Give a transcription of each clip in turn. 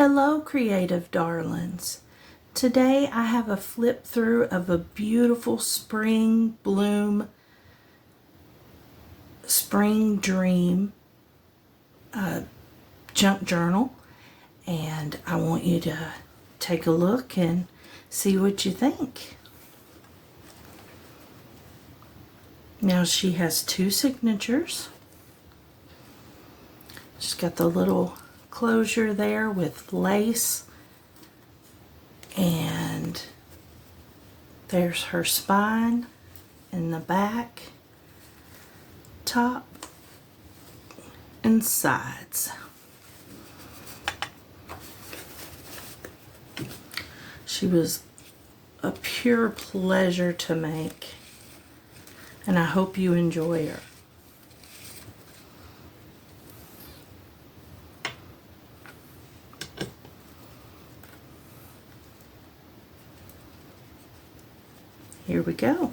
Hello, creative darlings. Today I have a flip through of a beautiful spring bloom, spring dream junk journal, and I want you to take a look and see what you think. Now she has two signatures. She's got the little closure there with lace, and there's her spine in the back, top, and sides. She was a pure pleasure to make, and I hope you enjoy her. Here we go.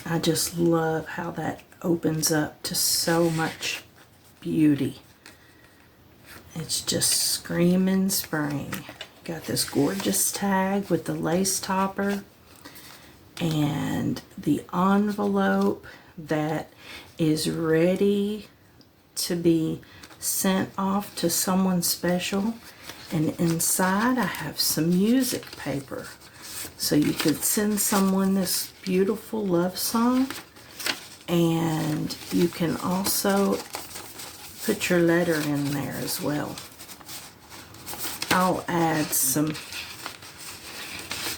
I just love how that opens up to so much beauty. It's just screaming spring. Got this gorgeous tag with the lace topper and the envelope that is ready to be sent off to someone special. And inside I have some music paper. So you could send someone this beautiful love song, and you can also put your letter in there as well. I'll add some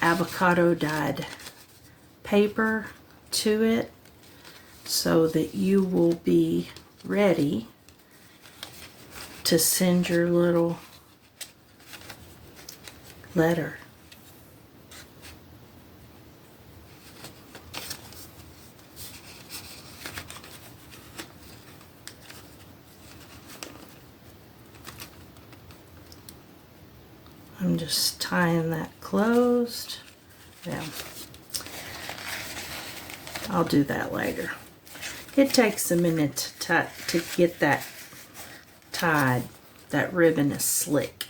avocado dyed paper to it so that you will be ready to send your little letter. I'm just tying that closed. Yeah, I'll do that later. It takes a minute to get that tied. That ribbon is slick.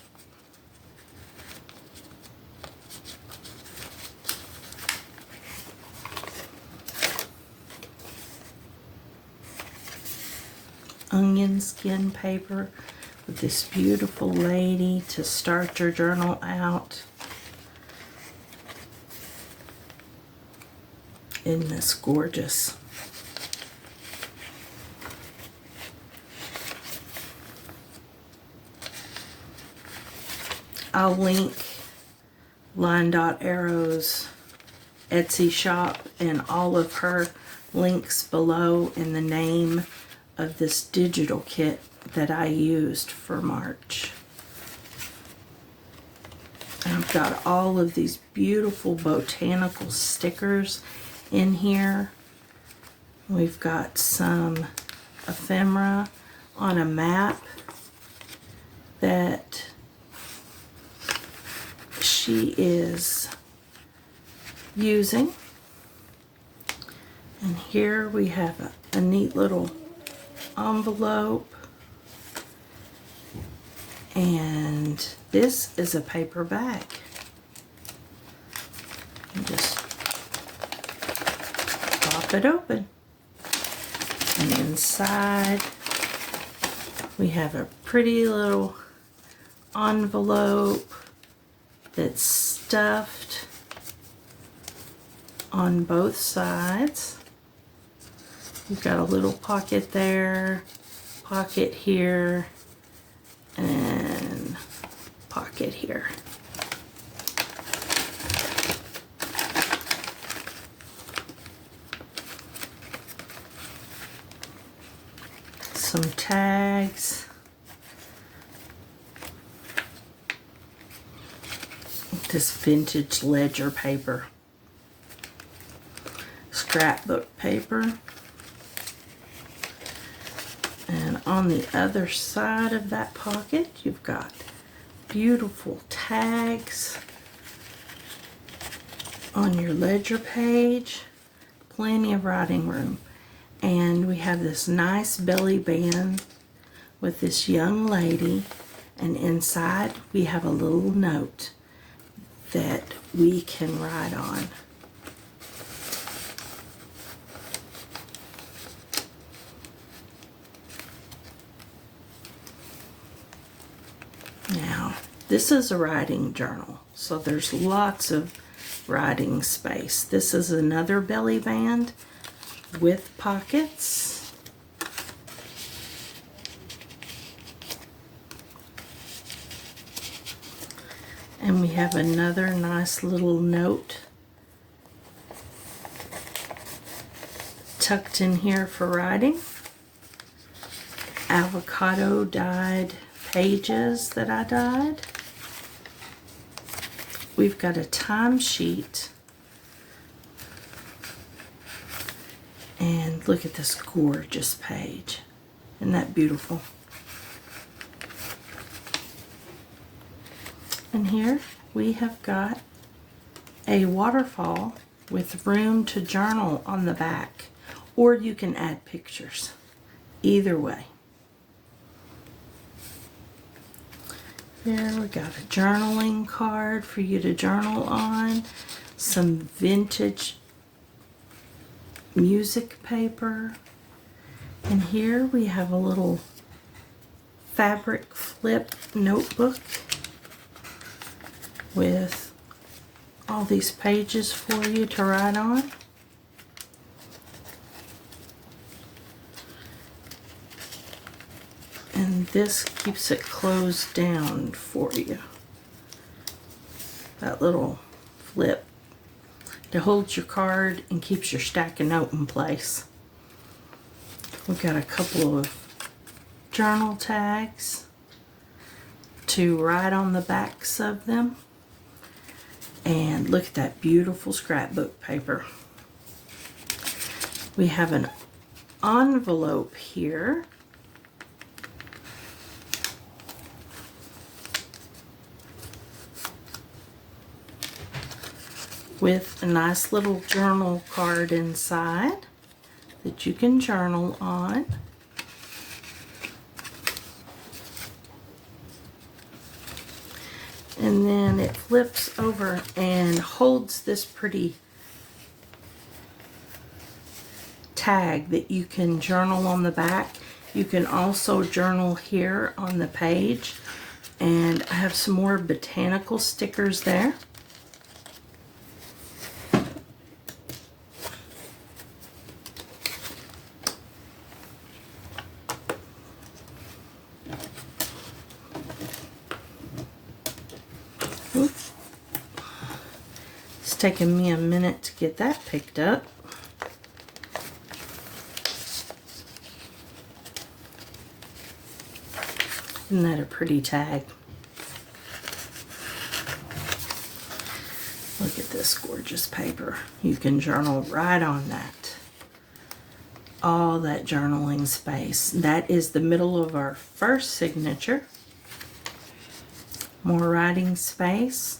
Onion skin paper with this beautiful lady to start your journal out. Isn't this gorgeous? I'll link LineDotArrow's Etsy shop and all of her links below in the name of this digital kit that I used for March. And I've got all of these beautiful botanical stickers in here. We've got some ephemera on a map that she is using. And here we have a neat little envelope, and this is a paper bag. And just pop it open, and inside we have a pretty little envelope that's stuffed on both sides. You've got a little pocket there, pocket here, and pocket here. Some tags. This vintage ledger paper. Scrapbook paper. And on the other side of that pocket, you've got beautiful tags on your ledger page. Plenty of writing room. And we have this nice belly band with this young lady, and inside we have a little note that we can write on. Now, this is a writing journal, so there's lots of writing space. This is another belly band with pockets. And we have another nice little note tucked in here for writing. Avocado dyed pages that I dyed. We've got a timesheet. And look at this gorgeous page. Isn't that beautiful? And here we have got a waterfall with room to journal on the back, or you can add pictures. Either way. Here we got a journaling card for you to journal on, some vintage music paper, and here we have a little fabric flip notebook with all these pages for you to write on. And this keeps it closed down for you. That little flip that holds your card and keeps your stack of note in place. We've got a couple of journal tags to write on the backs of them. And look at that beautiful scrapbook paper. We have an envelope here with a nice little journal card inside that you can journal on. And then it flips over and holds this pretty tag that you can journal on the back. You can also journal here on the page. And I have some more botanical stickers there. It's taken me a minute to get that picked up. Isn't that a pretty tag? Look at this gorgeous paper. You can journal right on that. All that journaling space. That is the middle of our first signature. More writing space.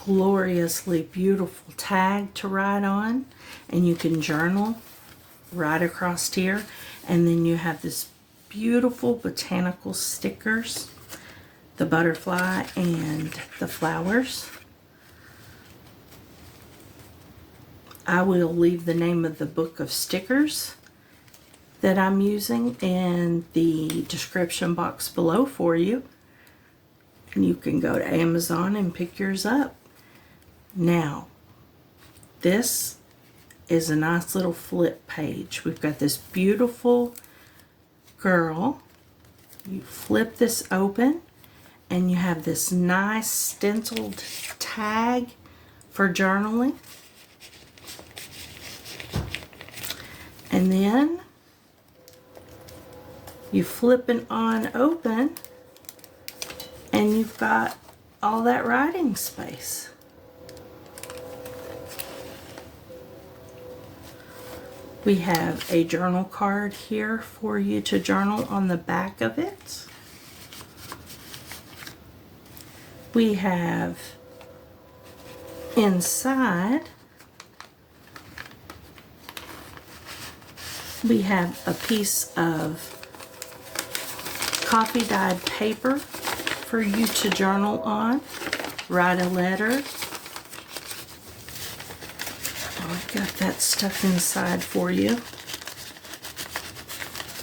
Gloriously beautiful tag to write on, and you can journal right across here. And then you have this beautiful botanical stickers, the butterfly and the flowers. I will leave the name of the book of stickers that I'm using in the description box below for you, and you can go to Amazon and pick yours up. Now, this is a nice little flip page. We've got this beautiful girl. You flip this open and you have this nice stenciled tag for journaling. And then you flip it on open and you've got all that writing space. We have a journal card here for you to journal on the back of it. We have inside We have a piece of coffee dyed paper for you to journal on, write a letter. I've got that stuff inside for you.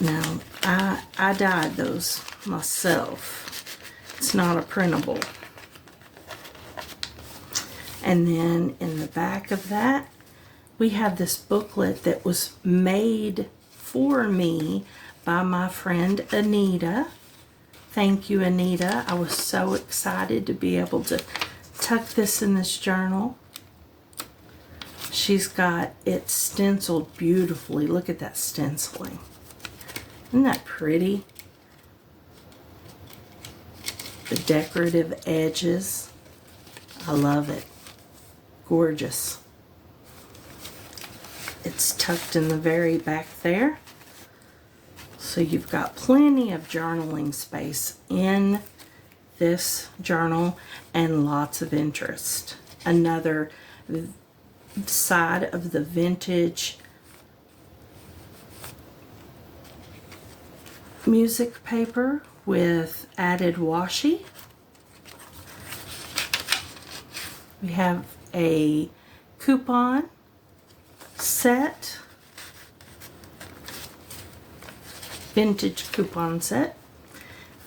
Now, I dyed those myself. It's not a printable. And then in the back of that, we have this booklet that was made for me by my friend Anita. Thank you, Anita. I was so excited to be able to tuck this in this journal. She's got it stenciled beautifully. Look at that stenciling. Isn't that pretty? The decorative edges. I love it. Gorgeous. It's tucked in the very back there. So you've got plenty of journaling space in this journal and lots of interest. Another side of the vintage music paper with added washi. We have a coupon set, vintage coupon set.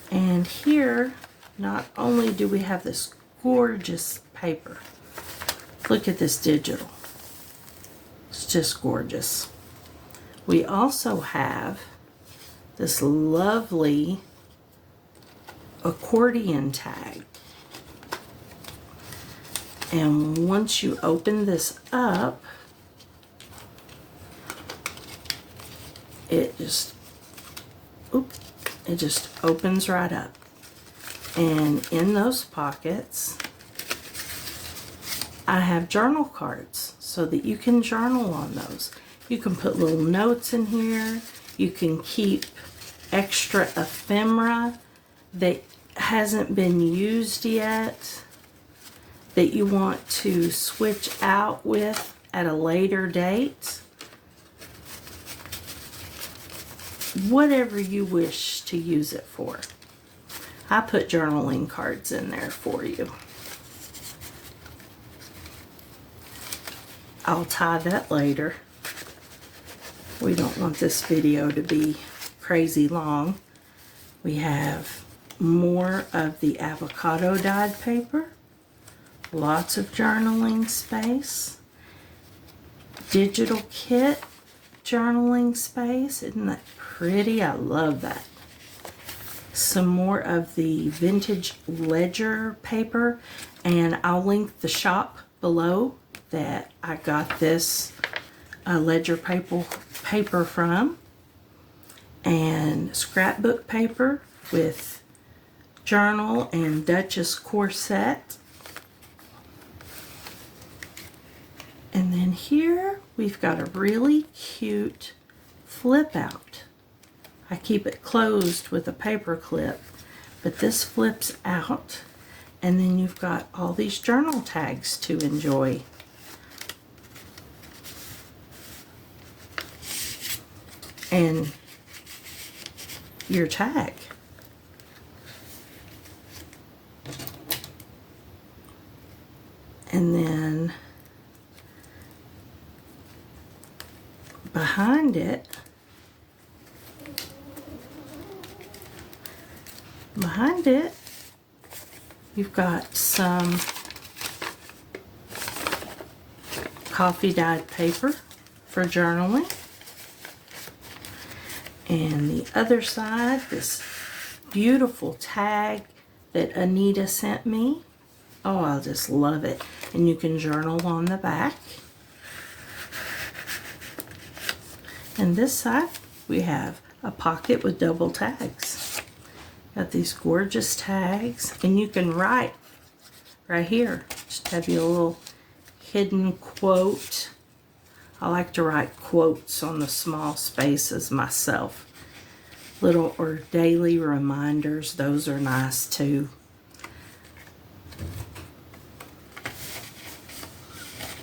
And here, not only do we have this gorgeous paper, look at this digital. It's just gorgeous. We also have this lovely accordion tag. And once you open this up, it just opens right up. And in those pockets, I have journal cards so that you can journal on those. You can put little notes in here. You can keep extra ephemera that hasn't been used yet, that you want to switch out with at a later date. Whatever you wish to use it for. I put journaling cards in there for you. I'll tie that later. We don't want this video to be crazy long. We have more of the avocado dyed paper. Lots of journaling space. Digital kit journaling space. Isn't that pretty? I love that. Some more of the vintage ledger paper, and I'll link the shop below that I got this ledger paper from, and scrapbook paper with journal and Duchess corset. And then here we've got a really cute flip out. I keep it closed with a paper clip, but this flips out, and then you've got all these journal tags to enjoy. And your tag. And then behind it, you've got some coffee dyed paper for journaling. And the other side, this beautiful tag that Anita sent me. Oh, I just love it. And you can journal on the back. And this side, we have a pocket with double tags. Got these gorgeous tags, and you can write right here. Just have your little hidden quote. I like to write quotes on the small spaces myself. Little or daily reminders, those are nice too.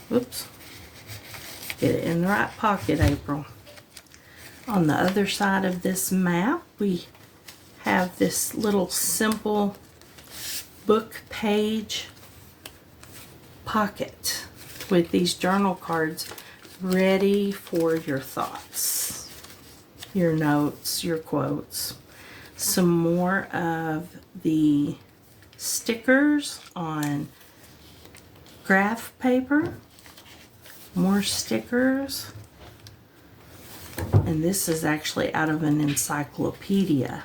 Whoops. Get it in the right pocket, April. On the other side of this map, we have this little simple book page pocket with these journal cards ready for your thoughts, your notes, your quotes. Some more of the stickers on graph paper, more stickers, and this is actually out of an encyclopedia.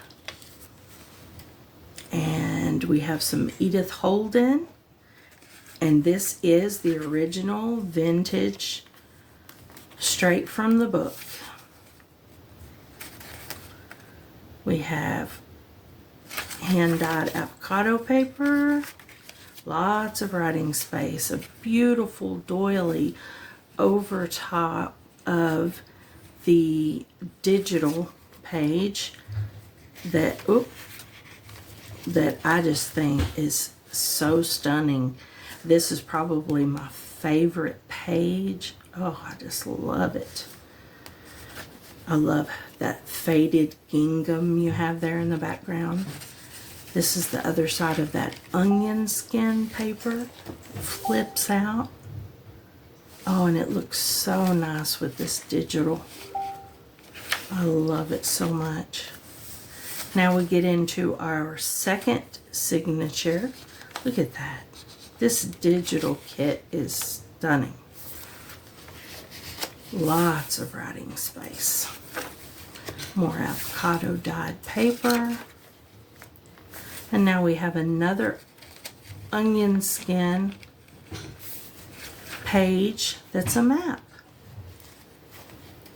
And we have some Edith Holden, and this is the original vintage, straight from the book. We have hand-dyed avocado paper, lots of writing space, a beautiful doily over top of the digital page that I just think is so stunning. This is probably my favorite page. Oh, I just love it. I love that faded gingham you have there in the background. This is the other side of that onion skin paper. Flips out. Oh, and it looks so nice with this digital. I love it so much. Now we get into our second signature. Look at that. This digital kit is stunning. Lots of writing space. More avocado dyed paper. And now we have another onion skin page that's a map.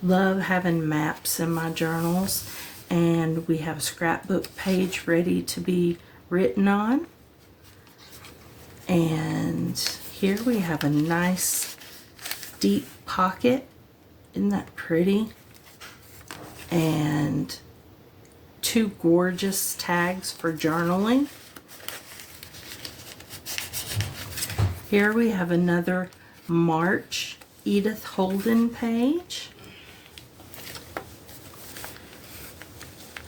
Love having maps in my journals. And we have a scrapbook page ready to be written on. And here we have a nice deep pocket. Isn't that pretty? And two gorgeous tags for journaling. Here we have another March Edith Holden page.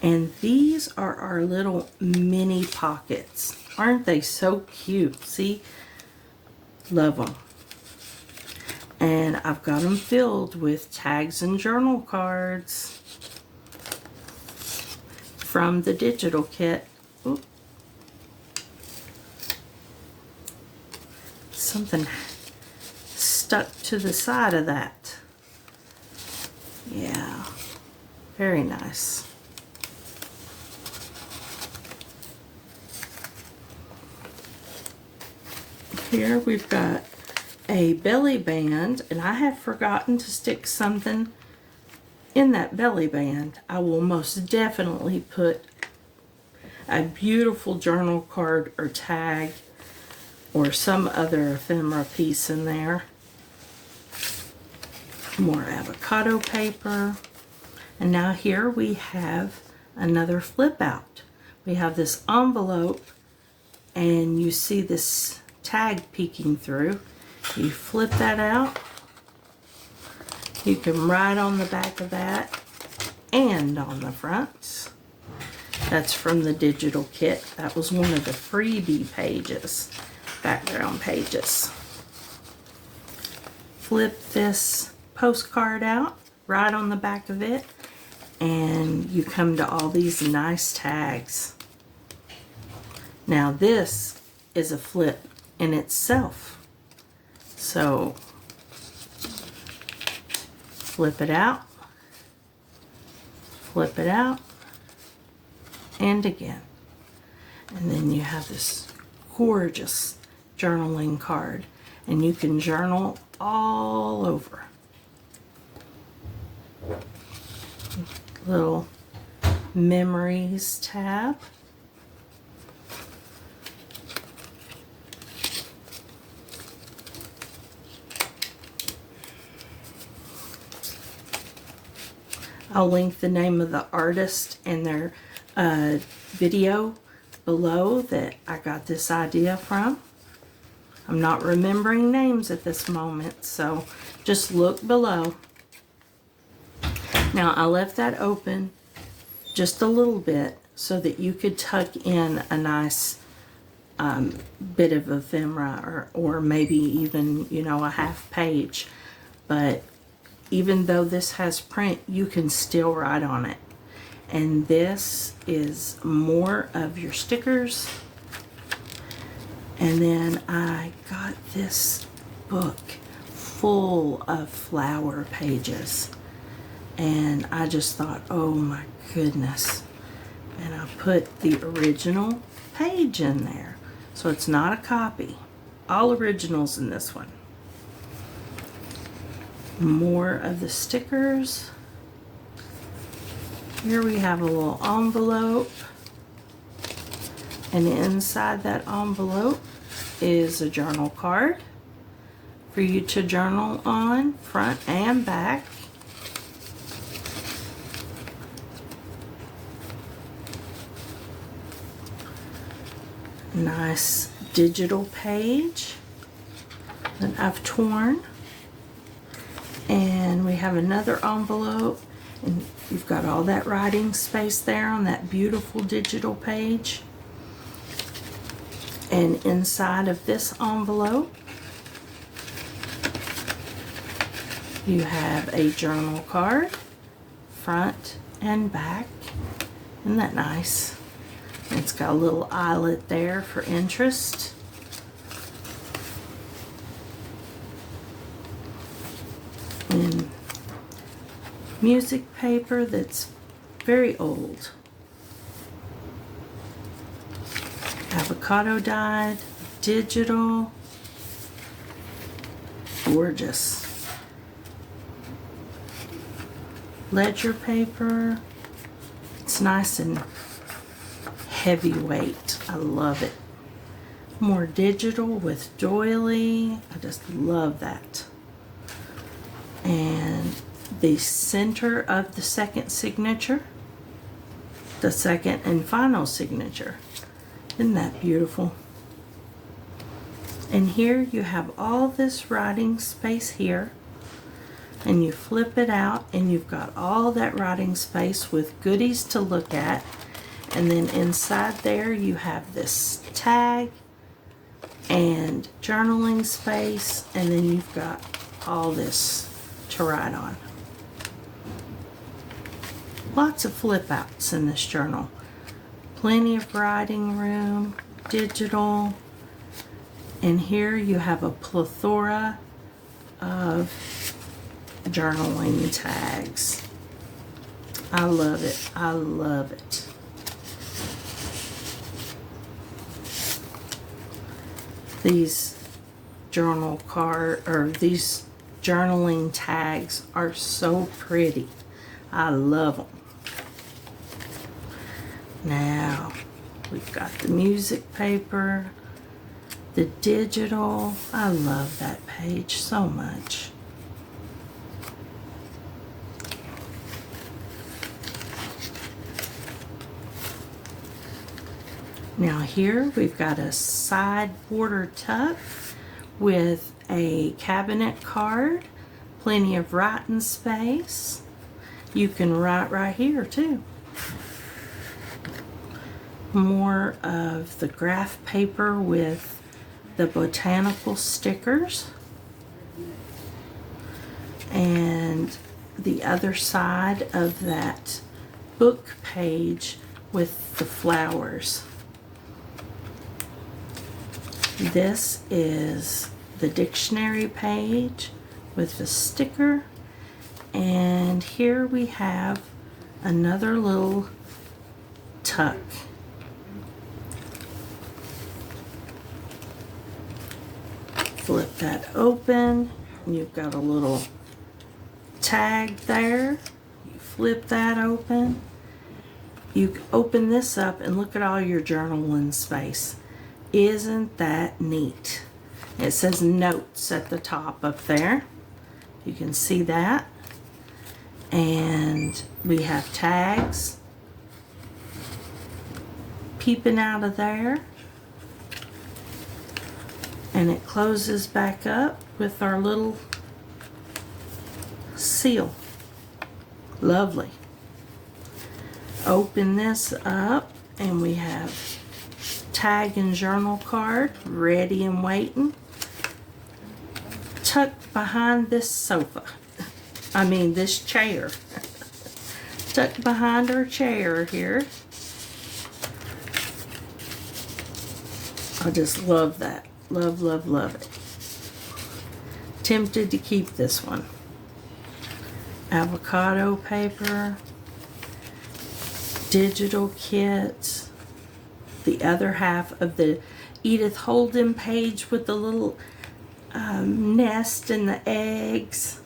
And these are our little mini pockets. Aren't they so cute? See? Love them. And I've got them filled with tags and journal cards from the digital kit. Oop. Something stuck to the side of that. Yeah, very nice. Here we've got a belly band, and I have forgotten to stick something in that belly band. I will most definitely put a beautiful journal card or tag or some other ephemera piece in there. More avocado paper. And now here we have another flip out. We have this envelope, and you see this tag peeking through. You flip that out. You can write on the back of that and on the front. That's from the digital kit. That was one of the freebie pages, background pages. Flip this postcard out, write on the back of it, and you come to all these nice tags. Now this is a flip in itself. So flip it out, and again. And then you have this gorgeous journaling card, and you can journal all over. Little memories tab. I'll link the name of the artist and their video below that I got this idea from. I'm not remembering names at this moment, so just look below. Now I left that open just a little bit so that you could tuck in a nice bit of ephemera, or maybe even, you know, a half page. But even though this has print, you can still write on it. And this is more of your stickers. And then I got this book full of flower pages. And I just thought, oh my goodness. And I put the original page in there. So it's not a copy. All originals in this one. More of the stickers. Here we have a little envelope. And inside that envelope is a journal card for you to journal on, front and back. Nice digital page that I've torn. And we have another envelope, and you've got all that writing space there on that beautiful digital page. And inside of this envelope, you have a journal card, front and back. Isn't that nice? It's got a little eyelet there for interest. And music paper that's very old. Avocado dyed, digital, gorgeous. Ledger paper. It's nice and heavyweight. I love it. More digital with doily. I just love that. And the center of the second signature, the second and final signature. Isn't that beautiful? And here you have all this writing space here, and you flip it out and you've got all that writing space with goodies to look at. And then inside there you have this tag and journaling space, and then you've got all this to write on. Lots of flip outs in this journal. Plenty of writing room, digital, and here you have a plethora of journaling tags. I love it. I love it. These these journaling tags are so pretty. I love them. Now we've got the music paper, the digital. I love that page so much. Now here we've got a side border tuck with a cabinet card, plenty of writing space. You can write right here too. More of the graph paper with the botanical stickers. And the other side of that book page with the flowers. This is the dictionary page with the sticker, and here we have another little tuck. Flip that open, and you've got a little tag there. You flip that open. You open this up and look at all your journaling space. Isn't that neat? It says notes at the top up there. You can see that. And we have tags peeping out of there. And it closes back up with our little seal. Lovely. Open this up and we have tag and journal card ready and waiting. Tucked behind this sofa. I mean this chair. Tucked behind our chair here. I just love that. Love, love, love it. Tempted to keep this one. Avocado paper. Digital kit. The other half of the Edith Holden page with the little nest and the eggs.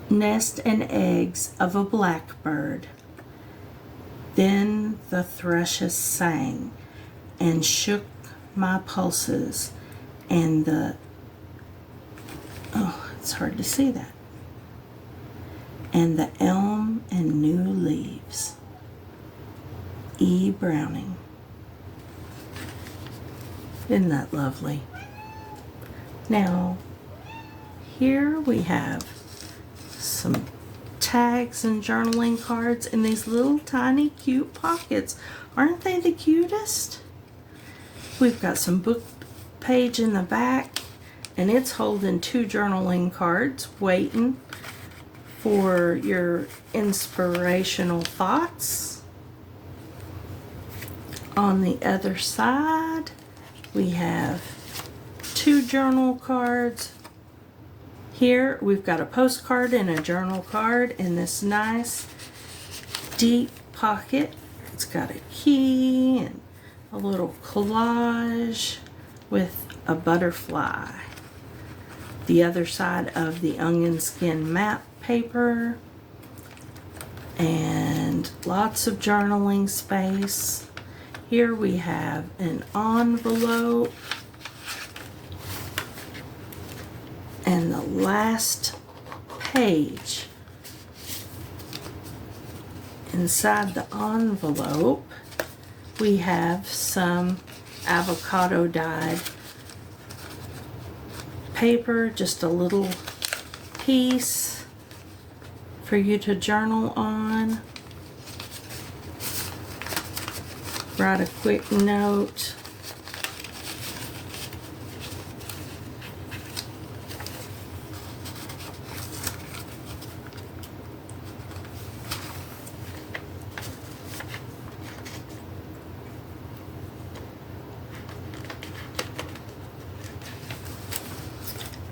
Nest and eggs of a blackbird. Then the thrushes sang and shook my pulses, and the, oh, it's hard to see that, and the elm and new leaves. E. Browning. Isn't that lovely? Now, here we have some tags and journaling cards in these little tiny cute pockets. Aren't they the cutest? We've got some book page in the back, and it's holding 2 journaling cards waiting for your inspirational thoughts. On the other side, we have 2 journal cards. Here we've got a postcard and a journal card in this nice deep pocket. It's got a key and a little collage with a butterfly. The other side of the onion skin map paper, and lots of journaling space. Here we have an envelope, and the last page. Inside the envelope, we have some avocado dyed paper, just a little piece for you to journal on. Write a quick note.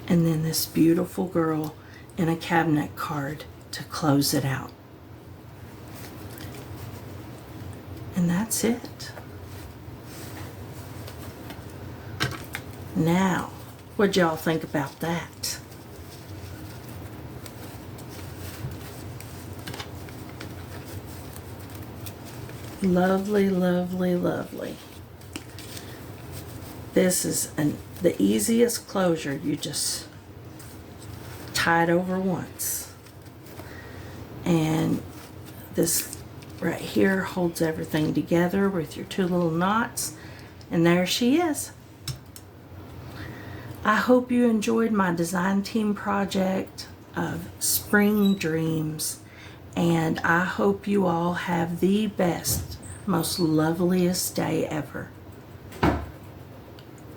And then this beautiful girl in a cabinet card to close it out. And that's it. Now, what'd y'all think about that? Lovely, lovely, lovely. This is the easiest closure. You just tie it over once. And this right here holds everything together with your 2 little knots. And there she is. I hope you enjoyed my design team project of Spring Dreams. And I hope you all have the best, most loveliest day ever.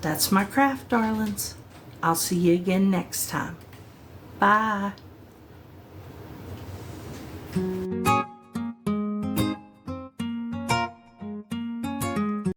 That's my craft, darlings. I'll see you again next time. Bye.